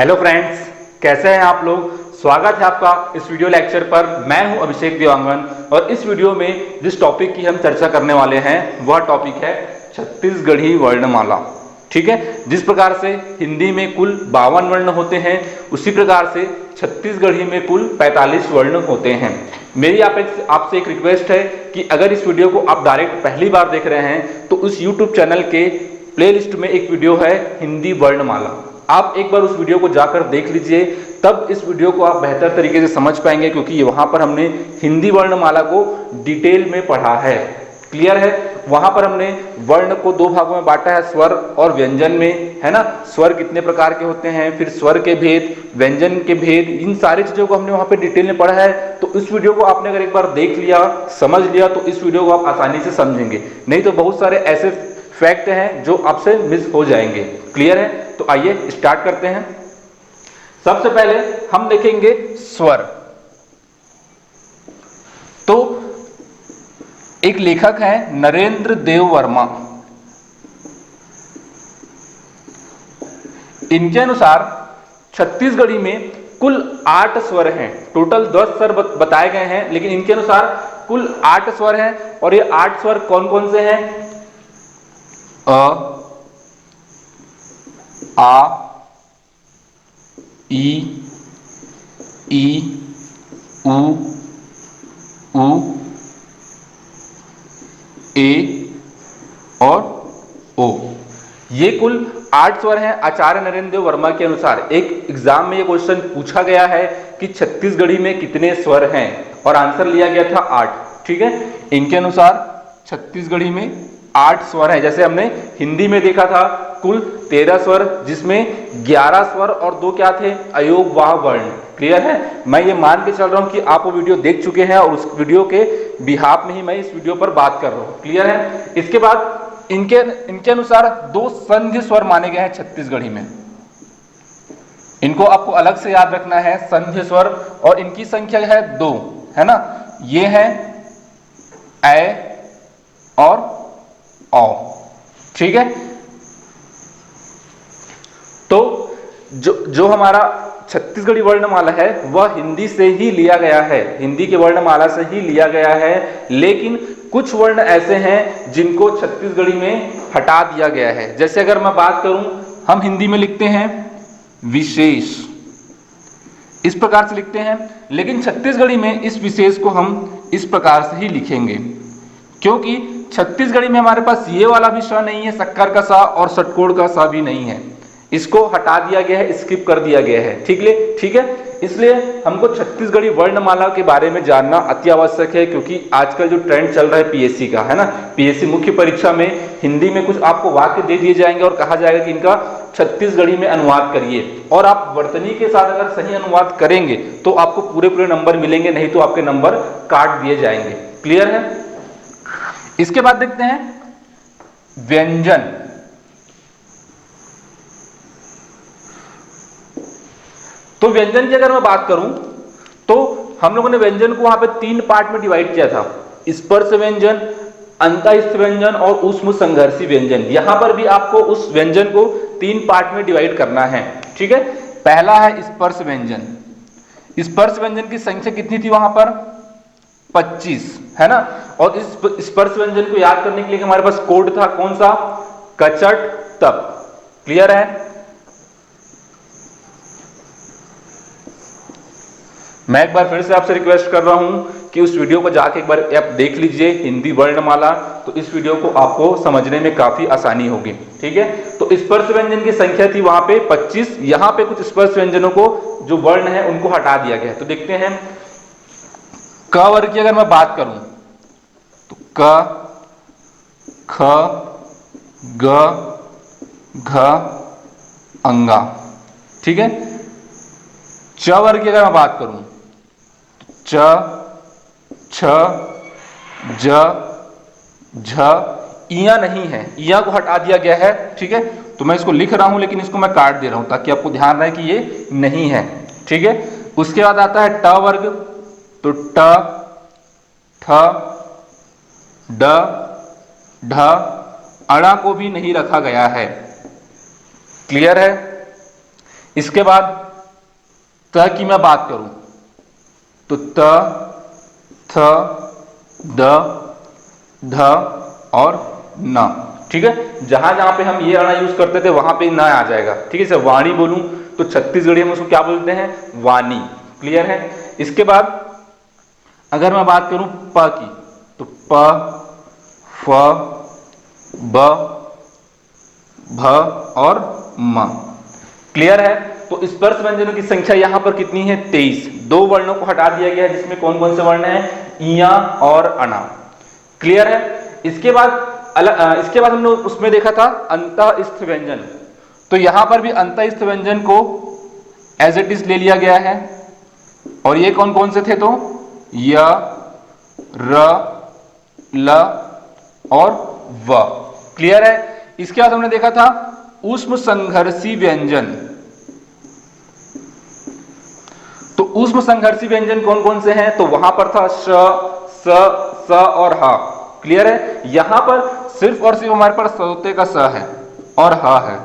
Hello friends, कैसे हैं आप लोग। स्वागत है आपका इस वीडियो लेक्चर पर। मैं हूं अभिषेक देवांगन और इस वीडियो में जिस टॉपिक की हम चर्चा करने वाले हैं वह टॉपिक है छत्तीसगढ़ी वर्णमाला। ठीक है, जिस प्रकार से हिंदी में कुल 52 वर्ण होते हैं उसी प्रकार से छत्तीसगढ़ी में कुल 45 वर्ण होते हैं। मेरी आपसे एक रिक्वेस्ट है कि अगर इस वीडियो को आप डायरेक्ट पहली बार देख रहे हैं तो उस यूट्यूब चैनल के प्लेलिस्ट में एक वीडियो है हिंदी वर्णमाला, आप एक बार उस वीडियो को जाकर देख लीजिए, तब इस वीडियो को आप बेहतर तरीके से समझ पाएंगे, क्योंकि वहां पर हमने हिंदी वर्णमाला को डिटेल में पढ़ा है। क्लियर है। वहां पर हमने वर्ण को दो भागों में बांटा है, स्वर और व्यंजन में, है ना। स्वर कितने प्रकार के होते हैं, फिर स्वर के भेद, व्यंजन के भेद, इन सारी चीजों को हमने वहां पे डिटेल में पढ़ा है। तो इस वीडियो को आपने अगर एक बार देख लिया, समझ लिया, तो इस वीडियो को आप आसानी से समझेंगे। नहीं तो बहुत सारे ऐसे फैक्ट हैं जो आपसे मिस हो जाएंगे। क्लियर है। तो आइए स्टार्ट करते हैं। सबसे पहले हम देखेंगे स्वर। तो एक लेखक है नरेंद्र देव वर्मा, इनके अनुसार छत्तीसगढ़ी में कुल 8 स्वर हैं। टोटल 10 स्वर बताए गए हैं, लेकिन इनके अनुसार कुल 8 स्वर हैं। और ये 8 स्वर कौन कौन से हैं? अ, आ, ई, उ, ए और ओ। ये कुल 8 स्वर हैं आचार्य नरेंद्र देव वर्मा के अनुसार। एक एग्जाम में ये क्वेश्चन पूछा गया है कि छत्तीसगढ़ी में कितने स्वर हैं, और आंसर लिया गया था 8। ठीक है, इनके अनुसार छत्तीसगढ़ी में 8 स्वर हैं। जैसे हमने हिंदी में देखा था कुल 13 स्वर, जिसमें 11 स्वर और 2 क्या थे? अयोगवाह वर्ण। क्लियर है। मैं ये मान के चल रहा हूं कि आप वो वीडियो देख चुके हैं और उस वीडियो के बिहाफ में ही मैं इस वीडियो पर बात कर रहा हूं। क्लियर है। इसके बाद इनके अनुसार 2 संधि स्वर माने गए हैं छत्तीसगढ़ी में। इनको आपको अलग से याद रखना है, संधि स्वर, और इनकी संख्या है 2, है ना। ये है ए और औ। ठीक है। तो जो हमारा छत्तीसगढ़ी वर्णमाला है वह हिंदी से ही लिया गया है, हिंदी की वर्णमाला से ही लिया गया है। लेकिन कुछ वर्ण ऐसे हैं जिनको छत्तीसगढ़ी में हटा दिया गया है। जैसे अगर मैं बात करूं, हम हिंदी में लिखते हैं विशेष, इस प्रकार से लिखते हैं, लेकिन छत्तीसगढ़ी में इस विशेष को हम इस प्रकार से ही लिखेंगे, क्योंकि छत्तीसगढ़ी में हमारे पास ये वाला भी स नहीं है, शक्कर का सा, और षटकोण का सा भी नहीं है। इसको हटा दिया गया है, स्किप कर दिया गया है। ठीक है। इसलिए हमको छत्तीसगढ़ी वर्णमाला के बारे में जानना अति आवश्यक है, क्योंकि आजकल जो ट्रेंड चल रहा है पीएससी का, है ना, पीएससी मुख्य परीक्षा में हिंदी में कुछ आपको वाक्य दे दिए जाएंगे और कहा जाएगा कि इनका छत्तीसगढ़ी में अनुवाद करिए, और आप वर्तनी के साथ अगर सही अनुवाद करेंगे तो आपको पूरे नंबर मिलेंगे, नहीं तो आपके नंबर काट दिए जाएंगे। क्लियर है। इसके बाद देखते हैं व्यंजन। तो व्यंजन की अगर मैं बात करूं तो हम लोगों ने व्यंजन को वहां पे 3 पार्ट में डिवाइड किया था, स्पर्श व्यंजन, अंतःस्थ व्यंजन और ऊष्म संघर्षी व्यंजन। यहां पर भी आपको उस व्यंजन को 3 पार्ट में डिवाइड करना है। ठीक है। पहला है स्पर्श व्यंजन। स्पर्श व्यंजन की संख्या कितनी थी वहां पर? 25, है ना। और इस स्पर्श व्यंजन को याद करने के लिए हमारे पास कोड था, कौन सा? कचट तप। क्लियर है। मैं एक बार फिर से आपसे रिक्वेस्ट कर रहा हूं कि उस वीडियो को जाके एक बार आप देख लीजिए, हिंदी वर्णमाला, तो इस वीडियो को आपको समझने में काफी आसानी होगी। ठीक है। तो स्पर्श व्यंजन की संख्या थी वहां पे 25। यहां पे कुछ स्पर्श व्यंजनों को, जो वर्ण है, उनको हटा दिया गया है। तो देखते हैं, क वर्ग की अगर मैं बात करूं तो क, ख, ग, घ, अंगा। ठीक है। च वर्ग की अगर मैं बात करूं तो च, छ, ज, झ, इया नहीं है, इया को हटा दिया गया है। ठीक है। तो मैं इसको लिख रहा हूं, लेकिन इसको मैं काट दे रहा हूं ताकि आपको ध्यान रहे कि ये नहीं है। ठीक है। उसके बाद आता है ट वर्ग। तो ट, ठ, ड, ढ, अड़ा को भी नहीं रखा गया है। क्लियर है। इसके बाद त की मैं बात करूं तो त, थ, द, ध और न। ठीक है, जहां जहां पे हम ये अणा यूज करते थे वहां पे न आ जाएगा। ठीक है, जैसे वाणी बोलूं तो छत्तीसगढ़ी हम उसको क्या बोलते हैं, वाणी। क्लियर है। इसके बाद अगर मैं बात करूं प की तो प, फ, ब, भ और म। क्लियर है। तो स्पर्श व्यंजनों की संख्या यहां पर कितनी है, 23। दो वर्णों को हटा दिया गया है जिसमें कौन कौन से वर्ण हैं, इया और अना। क्लियर है। इसके बाद हमने उसमें देखा था अंतःस्थ व्यंजन, तो यहां पर भी अंतःस्थ व्यंजन को एज इट इज ले लिया गया है। और ये कौन कौन से थे, तो य, र, ल और व। क्लियर है। इसके बाद हमने देखा था ऊष्म संघर्षी व्यंजन, तो ऊष्म संघर्षी व्यंजन कौन कौन से हैं, तो वहां पर था श, स और ह। क्लियर है। यहां पर सिर्फ और सिर्फ हमारे पास सरोते का स है और ह है।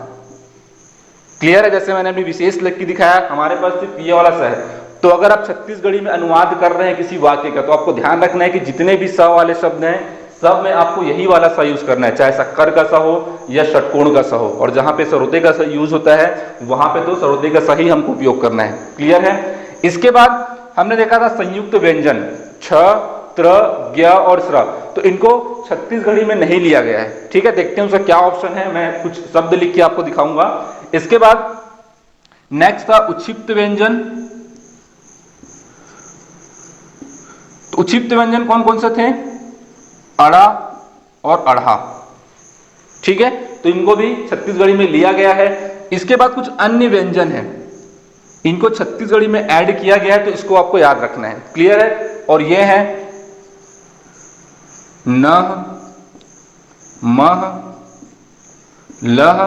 क्लियर है। जैसे मैंने अभी विशेष लिख के दिखाया, हमारे पास सिर्फ ये वाला स है। तो अगर आप छत्तीसगढ़ी में अनुवाद कर रहे हैं किसी वाक्य का, तो आपको ध्यान रखना है कि जितने भी स वाले शब्द हैं सब में आपको यही वाला स यूज करना है, चाहे शक्कर का स हो या षटकोण का स हो। और जहां पे सरोते का स यूज होता है वहां पे तो सरोते का स ही हमको उपयोग करना है। क्लियर है। इसके बाद हमने देखा था संयुक्त व्यंजन, छ, त्र, ज्ञ और स्र, तो इनको छत्तीसगढ़ी में नहीं लिया गया है। ठीक है, देखते हैं उसका क्या ऑप्शन है, मैं कुछ शब्द लिख के आपको दिखाऊंगा। इसके बाद नेक्स्ट था उच्छिप्त व्यंजन। तो उच्छिप्त व्यंजन कौन कौन से थे, अड़ा और अढ़ा। ठीक है, तो इनको भी छत्तीसगढ़ी में लिया गया है। इसके बाद कुछ अन्य व्यंजन है, इनको छत्तीसगढ़ी में ऐड किया गया है, तो इसको आपको याद रखना है। क्लियर है। और ये है नह, मह, लह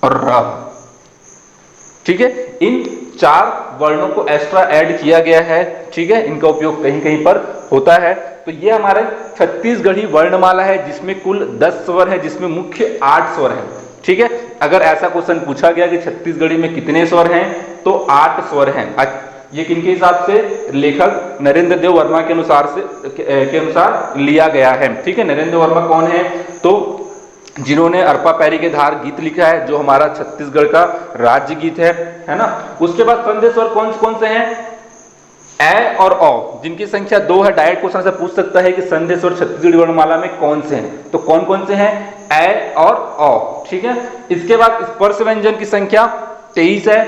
और रह। ठीक है, इन 4 वर्णों को एक्स्ट्रा ऐड किया गया है। ठीक है, इनका उपयोग कहीं कहीं पर होता है। तो ये हमारे छत्तीसगढ़ी वर्णमाला है जिसमें कुल 10 स्वर है, जिसमें मुख्य 8 स्वर हैं। ठीक है, अगर ऐसा क्वेश्चन पूछा गया कि छत्तीसगढ़ी में कितने स्वर हैं, तो 8 स्वर हैं। ये किनके हिसाब से, लेखक नरेंद्र देव वर्मा के अनुसार लिया गया है। ठीक है, नरेंद्र वर्मा कौन है, तो जिन्होंने अरपा पैरी के धार गीत लिखा है, जो हमारा छत्तीसगढ़ का राज्य गीत है ना। उसके बाद संधि स्वर कौन कौन से हैं, ए और औ, जिनकी संख्या 2 है। डायरेक्ट क्वेश्चन से पूछ सकता है कि संधि स्वर छत्तीसगढ़ी वर्णमाला में कौन से हैं, तो कौन कौन से हैं, ए और औ। ठीक है। इसके बाद स्पर्श व्यंजन की संख्या 23 है।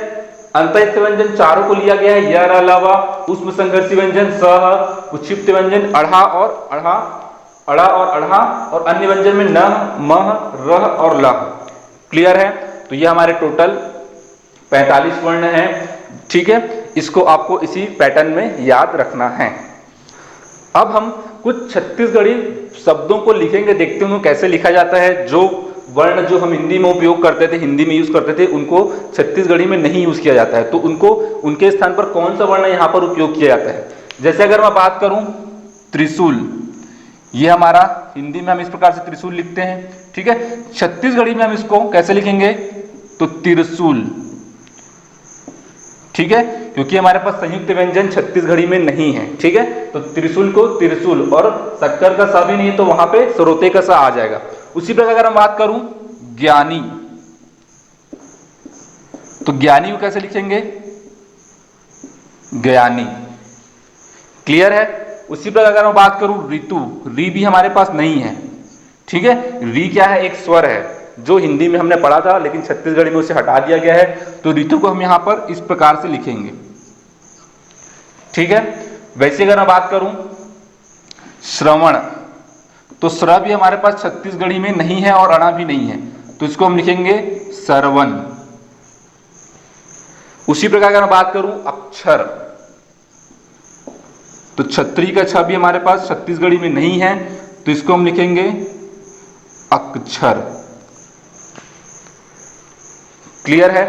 अंतःस्थ व्यंजन चारों को लिया गया है, य, र, ल, व। ऊष्म संघर्षी व्यंजन स, ह। उच्छिप्त व्यंजन अढ़ा और अढ़ा, अड़ा और अढ़ा। और अन्य व्यंजन में न, मह, रह और लह। क्लियर है। तो ये हमारे टोटल 45 वर्ण हैं। ठीक है, इसको आपको इसी पैटर्न में याद रखना है। अब हम कुछ छत्तीसगढ़ी शब्दों को लिखेंगे, देखते हैं कैसे लिखा जाता है। जो वर्ण जो हम हिंदी में उपयोग करते थे, हिंदी में यूज करते थे, उनको छत्तीसगढ़ी में नहीं यूज किया जाता है, तो उनको उनके स्थान पर कौन सा वर्ण यहाँ पर उपयोग किया जाता है। जैसे अगर मैं बात करूं त्रिशूल, ये हमारा हिंदी में हम इस प्रकार से त्रिशूल लिखते हैं। ठीक है, छत्तीसगढ़ी में हम इसको कैसे लिखेंगे, तो त्रिशूल। ठीक है, क्योंकि हमारे पास संयुक्त व्यंजन छत्तीसगढ़ी में नहीं है। ठीक है, तो त्रिशूल को त्रिशूल, और शक्कर का सा भी नहीं है तो वहां पे सरोते का सा आ जाएगा। उसी प्रकार अगर हम बात करूं ज्ञानी, तो ज्ञानी को कैसे लिखेंगे, ज्ञानी। क्लियर है। उसी प्रकार अगर मैं बात करूं ऋतु, री भी हमारे पास नहीं है। ठीक है, री क्या है, एक स्वर है जो हिंदी में हमने पढ़ा था लेकिन छत्तीसगढ़ी में उसे हटा दिया गया है, तो ऋतु को हम यहां पर इस प्रकार से लिखेंगे। ठीक है। वैसे अगर मैं बात करूं श्रवण, तो श्र भी हमारे पास छत्तीसगढ़ी में नहीं है और अणा भी नहीं है, तो इसको हम लिखेंगे सरवन। उसी प्रकार अगर मैं बात करूं अक्षर, तो छत्री का छ भी हमारे पास छत्तीसगढ़ी में नहीं है, तो इसको हम लिखेंगे अक्षर। क्लियर है।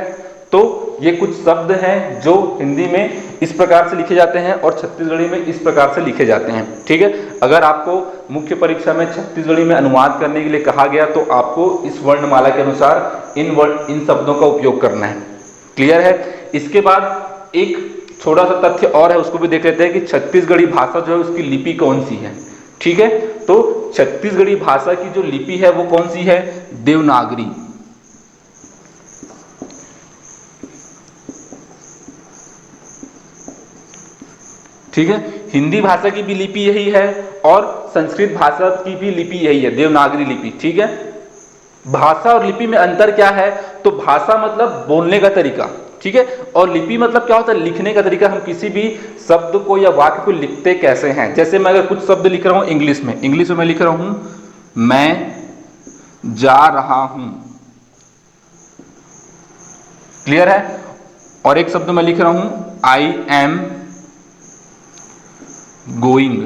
तो ये कुछ शब्द हैं जो हिंदी में इस प्रकार से लिखे जाते हैं और छत्तीसगढ़ी में इस प्रकार से लिखे जाते हैं। ठीक है, अगर आपको मुख्य परीक्षा में छत्तीसगढ़ी में अनुवाद करने के लिए कहा गया तो आपको इस वर्णमाला के अनुसार इन शब्दों का उपयोग करना है। क्लियर है। इसके बाद एक छोटा सा तथ्य और है, उसको भी देख लेते हैं कि छत्तीसगढ़ी भाषा जो है उसकी लिपि कौन सी है। ठीक है, तो छत्तीसगढ़ी भाषा की जो लिपि है वो कौन सी है? देवनागरी। ठीक है, हिंदी भाषा की भी लिपि यही है और संस्कृत भाषा की भी लिपि यही है, देवनागरी लिपि। ठीक है, भाषा और लिपि में अंतर क्या है? तो भाषा मतलब बोलने का तरीका, ठीक है, और लिपि मतलब क्या होता है? लिखने का तरीका। हम किसी भी शब्द को या वाक्य को लिखते कैसे हैं। जैसे मैं अगर कुछ शब्द लिख रहा हूं इंग्लिश में मैं लिख रहा हूं मैं जा रहा हूं। क्लियर है। और एक शब्द मैं लिख रहा हूं आई एम गोइंग।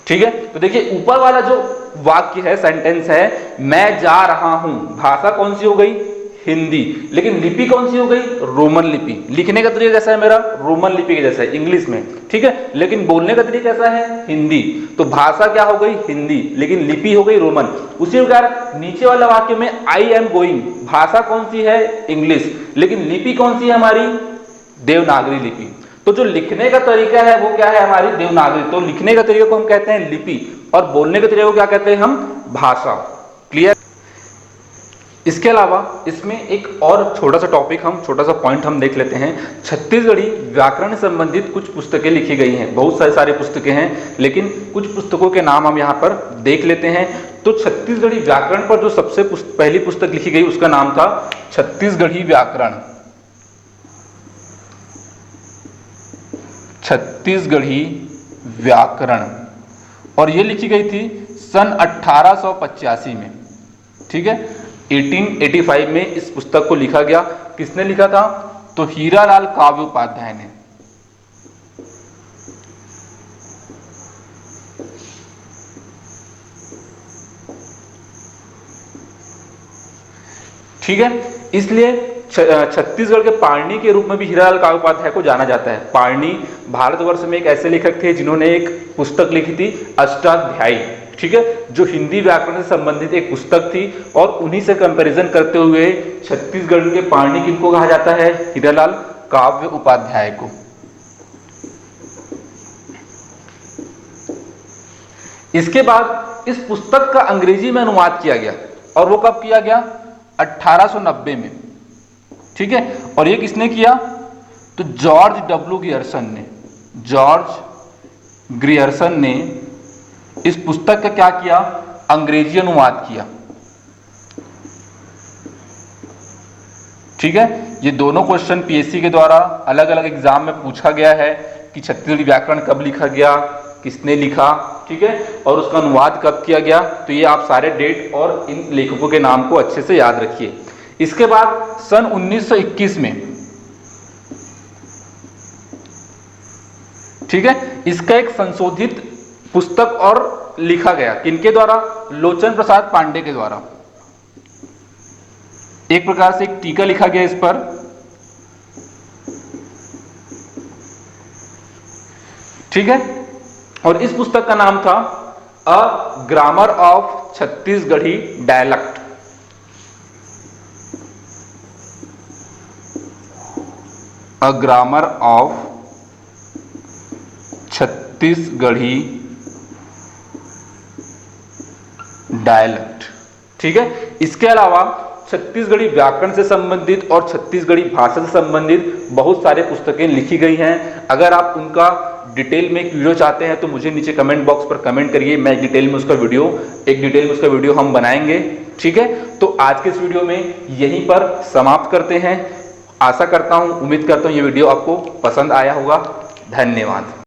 ठीक है, तो देखिए ऊपर वाला जो वाक्य है, सेंटेंस है, मैं जा रहा हूं, भाषा कौन सी हो गई? हिंदी। लेकिन लिपि कौन सी हो गई? रोमन लिपि। लिखने का तरीका कैसा है मेरा? रोमन लिपि के जैसा है, इंग्लिश में। ठीक है, लेकिन बोलने का तरीका कैसा है? हिंदी। तो भाषा क्या हो गई? हिंदी, लेकिन लिपि हो गई रोमन। उसी प्रकार नीचे वाला वाक्य में आई एम गोइंग, भाषा कौन सी है? इंग्लिश, लेकिन लिपि कौन सी है हमारी? देवनागरी लिपि। तो जो लिखने का तरीका है वो क्या है? हमारी देवनागरी। तो लिखने का तरीका को हम कहते हैं लिपि और बोलने के तरीके को क्या कहते हैं हम? भाषा। क्लियर। इसके अलावा इसमें एक और छोटा सा टॉपिक, हम छोटा सा पॉइंट हम देख लेते हैं। छत्तीसगढ़ी व्याकरण से संबंधित कुछ पुस्तकें लिखी गई हैं, बहुत सारी पुस्तकें हैं, लेकिन कुछ पुस्तकों के नाम हम यहाँ पर देख लेते हैं। तो छत्तीसगढ़ी व्याकरण पर जो सबसे पहली पुस्तक लिखी गई उसका नाम था छत्तीसगढ़ी व्याकरण। छत्तीसगढ़ी व्याकरण, और ये लिखी गई थी सन 1885 में। ठीक है, 1885 में इस पुस्तक को लिखा गया। किसने लिखा था? तो हीरालाल काव्य उपाध्याय ने। ठीक है, इसलिए छत्तीसगढ़ के पाणिनि के रूप में भी हीरालाल काव्य उपाध्याय को जाना जाता है। पाणिनि भारतवर्ष में एक ऐसे लेखक थे जिन्होंने एक पुस्तक लिखी थी अष्टाध्यायी। ठीक है, जो हिंदी व्याकरण से संबंधित एक पुस्तक थी, और उन्हीं से कंपैरिजन करते हुए छत्तीसगढ़ के पाणिनि किनको कहा जाता है? हीरालाल काव्य उपाध्याय को। इसके बाद इस पुस्तक का अंग्रेजी में अनुवाद किया गया, और वो कब किया गया? 1890 में। ठीक है, और ये किसने किया? तो जॉर्ज डब्ल्यू ग्रियर्सन ने। जॉर्ज ग्रियर्सन ने इस पुस्तक का क्या किया? अंग्रेजी अनुवाद किया। ठीक है, ये दोनों क्वेश्चन पीएससी के द्वारा अलग अलग एग्जाम में पूछा गया है कि छत्तीसगढ़ी व्याकरण कब लिखा गया, किसने लिखा। ठीक है, और उसका अनुवाद कब किया गया। तो ये आप सारे डेट और इन लेखकों के नाम को अच्छे से याद रखिए। इसके बाद सन 1921 में, ठीक है, इसका एक संशोधित पुस्तक और लिखा गया। किनके द्वारा? लोचन प्रसाद पांडे के द्वारा। एक प्रकार से एक टीका लिखा गया इस पर। ठीक है, और इस पुस्तक का नाम था a grammar of Chhattisgarhi dialect. A grammar of Chhattisgarhi dialect. ठीक है, इसके अलावा छत्तीसगढ़ी व्याकरण से संबंधित और छत्तीसगढ़ी भाषा से संबंधित बहुत सारे पुस्तकें लिखी गई हैं। अगर आप उनका डिटेल में एक वीडियो चाहते हैं तो मुझे नीचे कमेंट बॉक्स पर कमेंट करिए, मैं डिटेल में उसका वीडियो हम बनाएंगे। ठीक है, तो आज के इस वीडियो में यहीं पर समाप्त करते हैं। आशा करता हूं, उम्मीद करता हूं ये वीडियो आपको पसंद आया होगा। धन्यवाद।